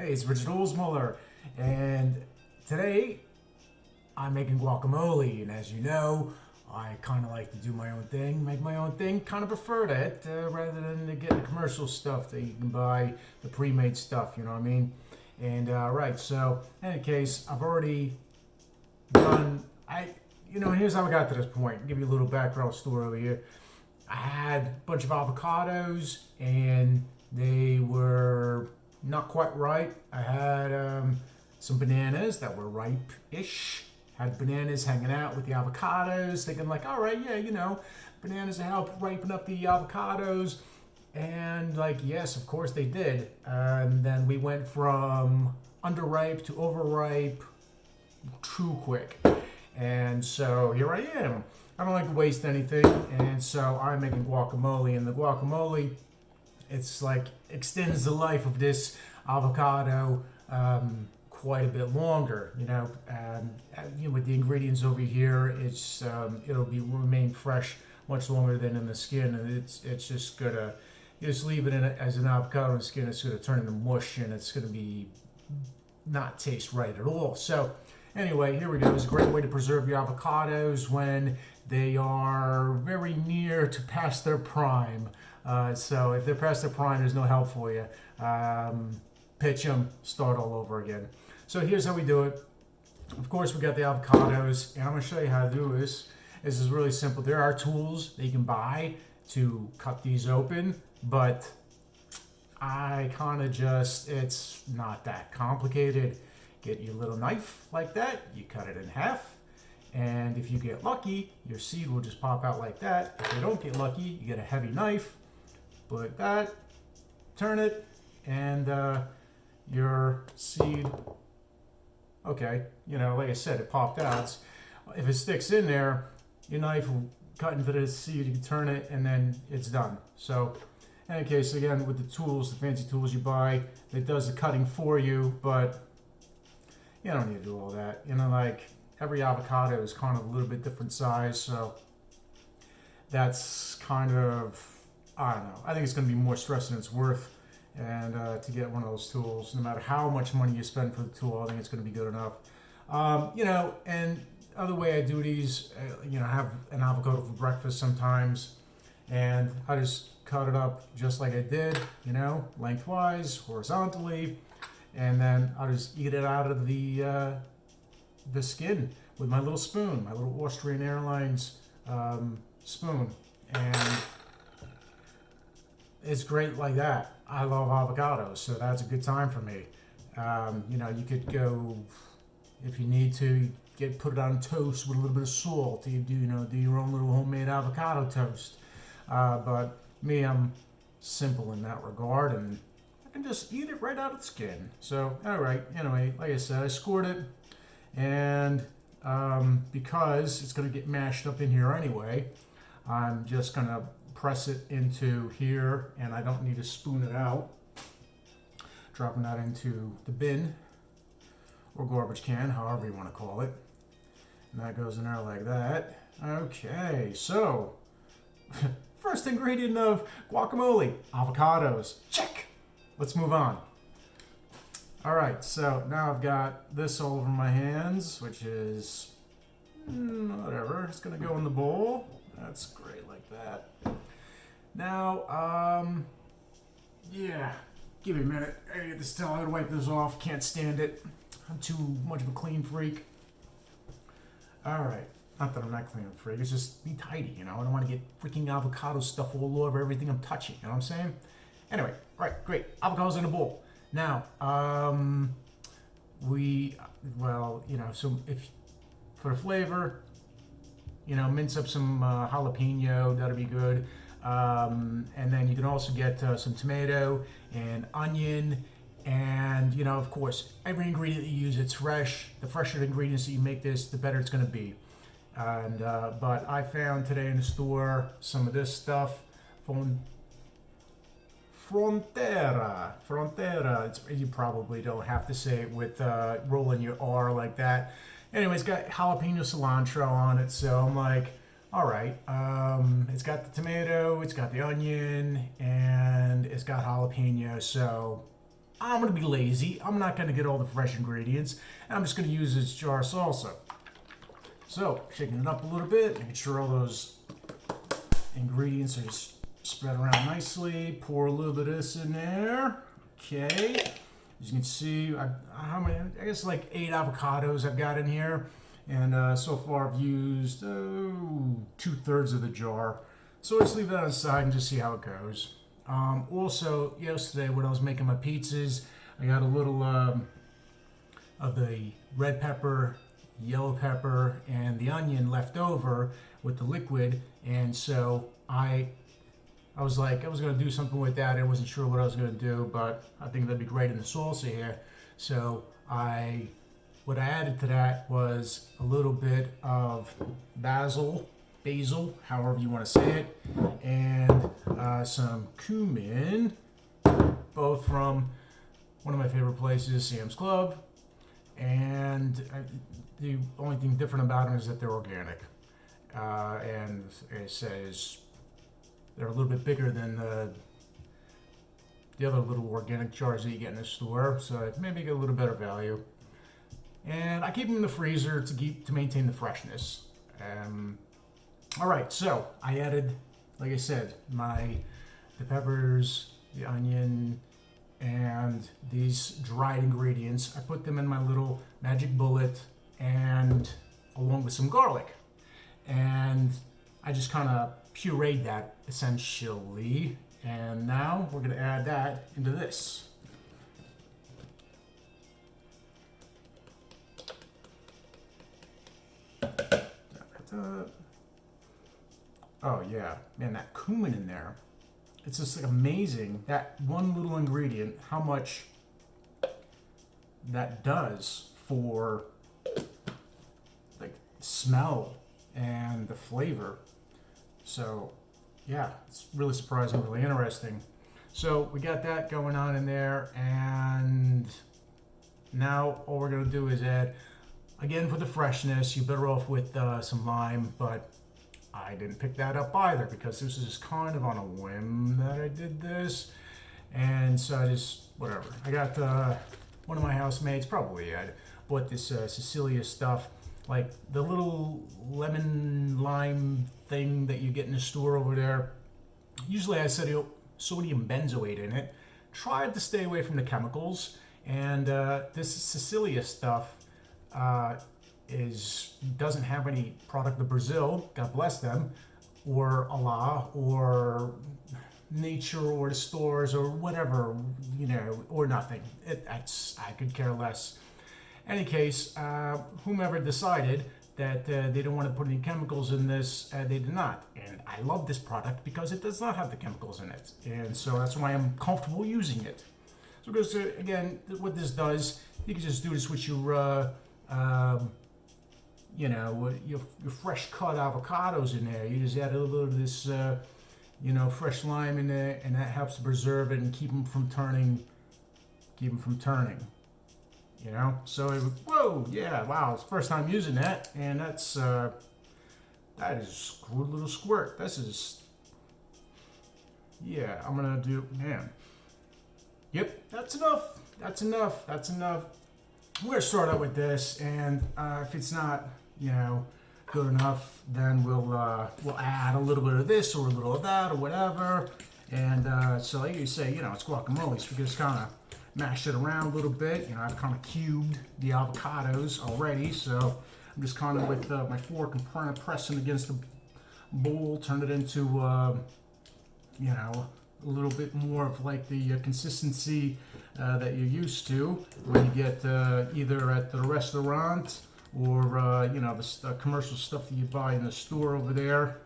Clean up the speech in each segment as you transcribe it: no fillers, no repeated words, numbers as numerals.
Hey, it's Richard Olsmuller, and today I'm making guacamole, and as you know, I kind of like to do my own thing, make my own thing, kind of prefer that, rather than to get the commercial stuff that you can buy, the pre-made stuff, you know what I mean? And, right, so, in any case, I've already done, here's how I got to this point. I'll give you a little background story over here. I had a bunch of avocados, and they were not quite ripe. I had some bananas that were ripe-ish. Had bananas hanging out with the avocados, thinking like, all right, yeah, bananas will help ripen up the avocados. And like, yes, of course they did. And then we went from underripe to overripe too quick. And so here I am. I don't like to waste anything, and so I'm making guacamole. And the guacamole, it's like extends the life of this avocado quite a bit longer. With the ingredients over here, it'll remain fresh much longer than in the skin, and it's just gonna, you just leave it in as an avocado in the skin, it's gonna turn into mush, and it's gonna be not taste right at all. So anyway, here we go. It's a great way to preserve your avocados when they are very near to past their prime. So if they're past their prime, there's no help for you. Pitch them, start all over again. So here's how we do it. Of course, we got the avocados, and I'm going to show you how to do this. This is really simple. There are tools that you can buy to cut these open, but I kind of it's not that complicated. Get your little knife like that, you cut it in half, and if you get lucky, your seed will just pop out like that. If you don't get lucky, you get a heavy knife, like that, turn it, and your seed, okay, like I said, it popped out. If it sticks in there, your knife will cut into the seed, you can turn it, and then it's done. So in any case, again, with the tools, the fancy tools you buy, it does the cutting for you, but you don't need to do all that. Like every avocado is kind of a little bit different size, so that's kind of, I don't know. I think it's going to be more stress than it's worth, and to get one of those tools, no matter how much money you spend for the tool, I think it's going to be good enough. And other way I do these, I have an avocado for breakfast sometimes, and I just cut it up just like I did, lengthwise, horizontally, and then I'll just eat it out of the skin with my little spoon, my little Austrian Airlines spoon, and it's great like that. I love avocados, so that's a good time for me. You could go, if you need to, put it on toast with a little bit of salt. You do your own little homemade avocado toast. But me, I'm simple in that regard, and I can just eat it right out of the skin. So, all right. Anyway, like I said, I scored it, and because it's going to get mashed up in here anyway, I'm just going to press it into here, and I don't need to spoon it out. Dropping that into the bin or garbage can, however you want to call it. And that goes in there like that. Okay, so first ingredient of guacamole, avocados. Check. Let's move on. All right, so now I've got this all over my hands, which is whatever. It's gonna go in the bowl. That's great, like that. Now, yeah, give me a minute. I gotta get this towel. I gotta wipe this off. Can't stand it. I'm too much of a clean freak. All right. Not that I'm not clean freak. It's just be tidy, I don't want to get freaking avocado stuff all over everything I'm touching. You know what I'm saying? Anyway, right, great. Avocados in a bowl. Now, so if for the flavor, mince up some jalapeno. That'll be good. And then you can also get some tomato and onion. And, of course, every ingredient that you use, it's fresh. The fresher the ingredients that you make this, the better it's going to be. And but I found today in the store some of this stuff from Frontera. You probably don't have to say it with rolling your R like that. Anyway, it's got jalapeno cilantro on it, so I'm like, all right. It's got the tomato, it's got the onion, and it's got jalapeno. So I'm gonna be lazy. I'm not gonna get all the fresh ingredients, and I'm just gonna use this jar of salsa. So, shaking it up a little bit, making sure all those ingredients are just spread around nicely. Pour a little bit of this in there. Okay. As you can see, how many? I guess like 8 avocados I've got in here, and so far I've used 2/3 of the jar. So let's leave that on the side and just see how it goes. Also, yesterday when I was making my pizzas, I got a little of the red pepper, yellow pepper, and the onion left over with the liquid, and so I was like, I was going to do something with that. I wasn't sure what I was going to do, but I think that'd be great in the salsa here. So what I added to that was a little bit of basil, however you want to say it, and some cumin, both from one of my favorite places, Sam's Club. And the only thing different about them is that they're organic. And it says they're a little bit bigger than the other little organic jars that you get in the store, so maybe get a little better value. And I keep them in the freezer to maintain the freshness. All right, so I added, like I said, the peppers, the onion, and these dried ingredients. I put them in my little magic bullet, and along with some garlic, and I just kind of pureed that essentially. And now we're going to add that into this. Oh yeah, man, that cumin in there. It's just like amazing, that one little ingredient, how much that does for like smell and the flavor. So yeah, it's really surprising, really interesting. So we got that going on in there, and now all we're gonna do is add, again for the freshness, you're better off with some lime, but I didn't pick that up either because this is kind of on a whim that I did this. And so I just, whatever. I got one of my housemates, probably Ed, bought this Sicilia stuff, like the little lemon lime thing that you get in the store over there. Usually has sodium benzoate in it. Tried to stay away from the chemicals, and this Sicilia stuff doesn't have any product of Brazil, God bless them, or Allah, or nature, or the stores, or whatever, or nothing. I could care less. Any case, whomever decided that they don't want to put any chemicals in this, they did not. And I love this product because it does not have the chemicals in it. And so that's why I'm comfortable using it. So because, again, what this does, you can just do this with your your fresh cut avocados in there. You just add a little bit of this, fresh lime in there, and that helps preserve it and keep them from turning. So whoa, yeah, wow, it's the first time using that, and that is a little squirt. This is, yeah, I'm gonna do, man. Yep, that's enough. We're gonna start out with this, and if it's not, good enough, then we'll add a little bit of this or a little of that or whatever. And so like you say, it's guacamole, so we can just kind of mash it around a little bit. I've kind of cubed the avocados already, so I'm just kind of with my fork and kind of pressing against the bowl, turn it into a little bit more of like the consistency that you're used to when you get either at the restaurant or the commercial stuff that you buy in the store over there.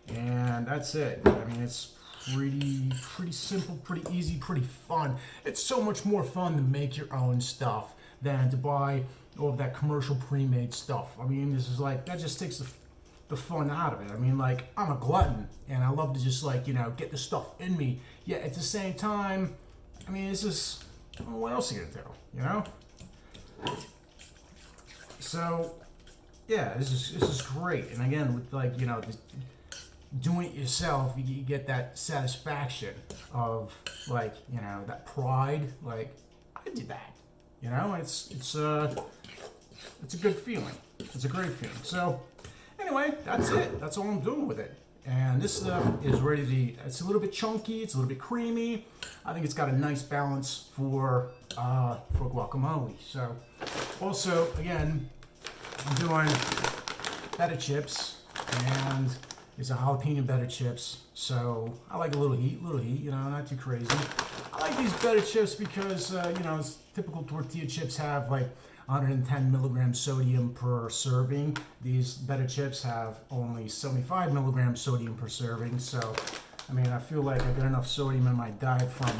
And that's it. I mean, it's pretty simple, pretty easy, pretty fun. It's so much more fun to make your own stuff than to buy all of that commercial pre-made stuff. I mean, this is like, that just takes the fun out of it. I mean, like, I'm a glutton, and I love to just, like, get the stuff in me. Yet at the same time, I mean, it's just, what else are you gonna do, So, yeah, this is great. And again, with, like, doing it yourself, you get that satisfaction of like, you know, that pride. Like, I did that. You know, it's a good feeling. It's a great feeling. So anyway, that's it. That's all I'm doing with it. And this stuff is ready to. It's a little bit chunky. It's a little bit creamy. I think it's got a nice balance for guacamole. So also again, I'm doing better chips, and it's a jalapeno better chips. So I like a little heat, you know, not too crazy. I like these better chips because, you know, typical tortilla chips have like 110 milligrams sodium per serving. These better chips have only 75 milligrams sodium per serving. So, I mean, I feel like I get enough sodium in my diet from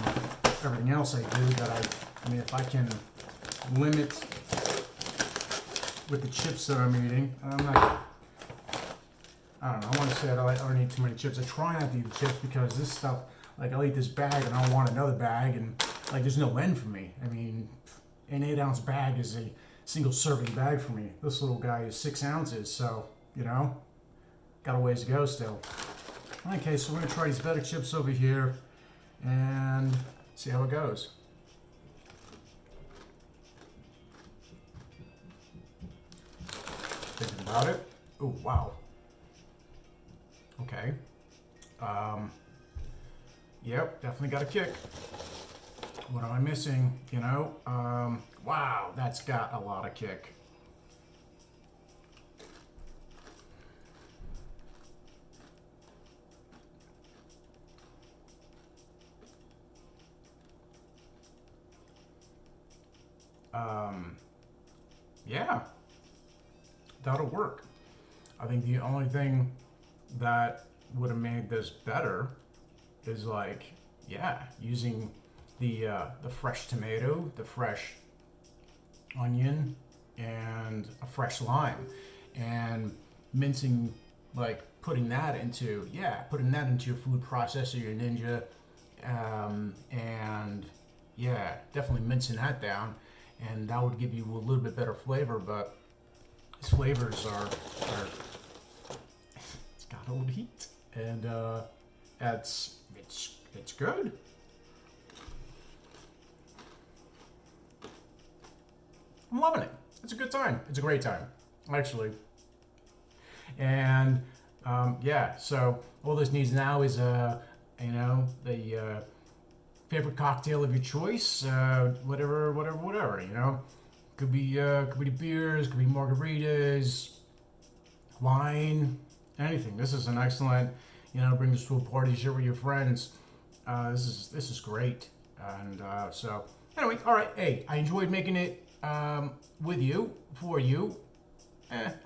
everything else I do that I mean, if I can limit with the chips that I'm eating, I don't know, I want to say I don't eat too many chips. I try not to eat the chips because this stuff, like I'll eat this bag and I'll want another bag, and like there's no end for me. I mean, an 8-ounce bag is a single serving bag for me. This little guy is 6 ounces, so, you know, got a ways to go still. Okay, so we're gonna try these better chips over here and see how it goes. Thinking about it. Oh, wow. Okay. Yep, definitely got a kick. What am I missing? You know? Wow, that's got a lot of kick. Yeah, that'll work. I think the only thing that would have made this better is like, yeah, using the fresh tomato, the fresh onion, and a fresh lime, and mincing, like putting that into your food processor, your Ninja, and yeah, definitely mincing that down, and that would give you a little bit better flavor. But these flavors are it's got a little heat, and it's good. I'm loving it. It's a good time. It's a great time, actually. And yeah, so all this needs now is you know, the favorite cocktail of your choice, whatever. You know, could be beers, could be margaritas, wine, anything. This is an excellent, you know, bring this to a party, share with your friends. This is great. And so anyway, all right. Hey, I enjoyed making it with you, for you.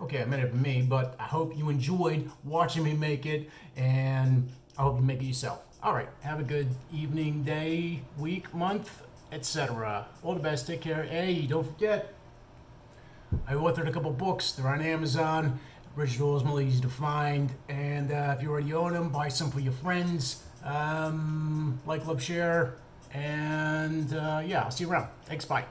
Okay, I made it for me, but I hope you enjoyed watching me make it, and I hope you make it yourself. All right, have a good evening, day, week, month, etc. All the best. Take care. Hey, don't forget, I authored a couple books. They're on Amazon. Originals, more easy to find. And if you already own them, buy some for your friends. Like, love, share. And yeah, I'll see you around. Thanks, bye.